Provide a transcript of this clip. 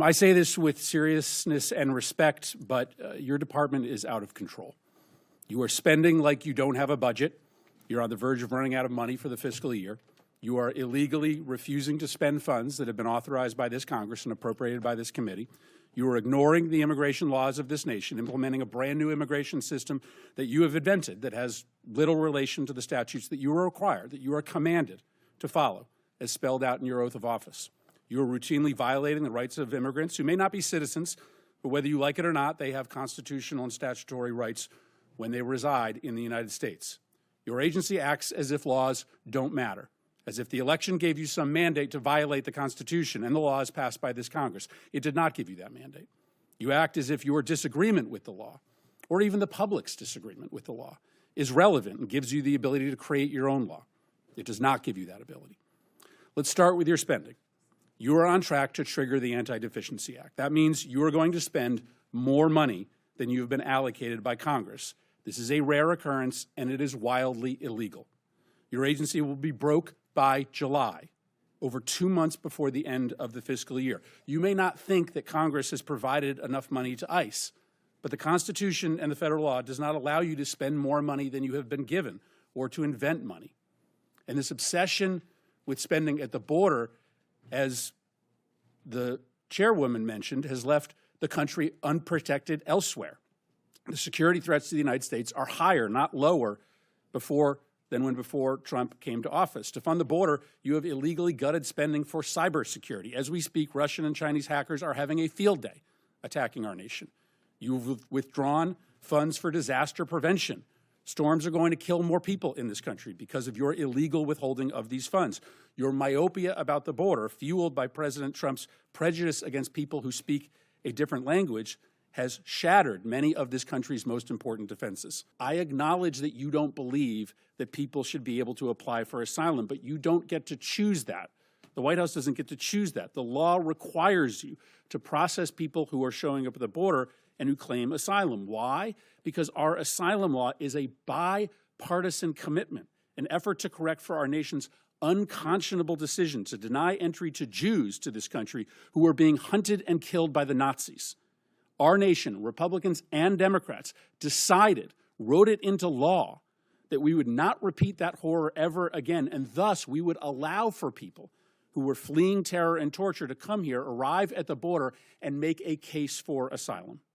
I say this with seriousness and respect, but your department is out of control. You are spending like you don't have a budget. You're on the verge of running out of money for the fiscal year. You are illegally refusing to spend funds that have been authorized by this Congress and appropriated by this committee. You are ignoring the immigration laws of this nation, implementing a brand new immigration system that you have invented that has little relation to the statutes that you are required, that you are commanded to follow, as spelled out in your oath of office. You are routinely violating the rights of immigrants who may not be citizens, but whether you like it or not, they have constitutional and statutory rights when they reside in the United States. Your agency acts as if laws don't matter, as if the election gave you some mandate to violate the Constitution and the laws passed by this Congress. It did not give you that mandate. You act as if your disagreement with the law, or even the public's disagreement with the law, is relevant and gives you the ability to create your own law. It does not give you that ability. Let's start with your spending. You are on track to trigger the Anti-Deficiency Act. That means you are going to spend more money than you have been allocated by Congress. This is a rare occurrence, and it is wildly illegal. Your agency will be broke by July, over 2 months before the end of the fiscal year. You may not think that Congress has provided enough money to ICE, but the Constitution and the federal law does not allow you to spend more money than you have been given or to invent money. And this obsession with spending at the border, as the chairwoman mentioned, has left the country unprotected elsewhere. The security threats to the United States are higher, not lower, than when Trump came to office. To fund the border, you have illegally gutted spending for cybersecurity. As we speak, Russian and Chinese hackers are having a field day attacking our nation. You've withdrawn funds for disaster prevention. Storms are going to kill more people in this country because of your illegal withholding of these funds. Your myopia about the border, fueled by President Trump's prejudice against people who speak a different language, has shattered many of this country's most important defenses. I acknowledge that you don't believe that people should be able to apply for asylum, but you don't get to choose that. The White House doesn't get to choose that. The law requires you to process people who are showing up at the border and who claim asylum. Why? Because our asylum law is a bipartisan commitment, an effort to correct for our nation's unconscionable decision to deny entry to Jews to this country who were being hunted and killed by the Nazis. Our nation, Republicans and Democrats, decided, wrote it into law, that we would not repeat that horror ever again, and thus we would allow for people who were fleeing terror and torture to come here, arrive at the border, and make a case for asylum.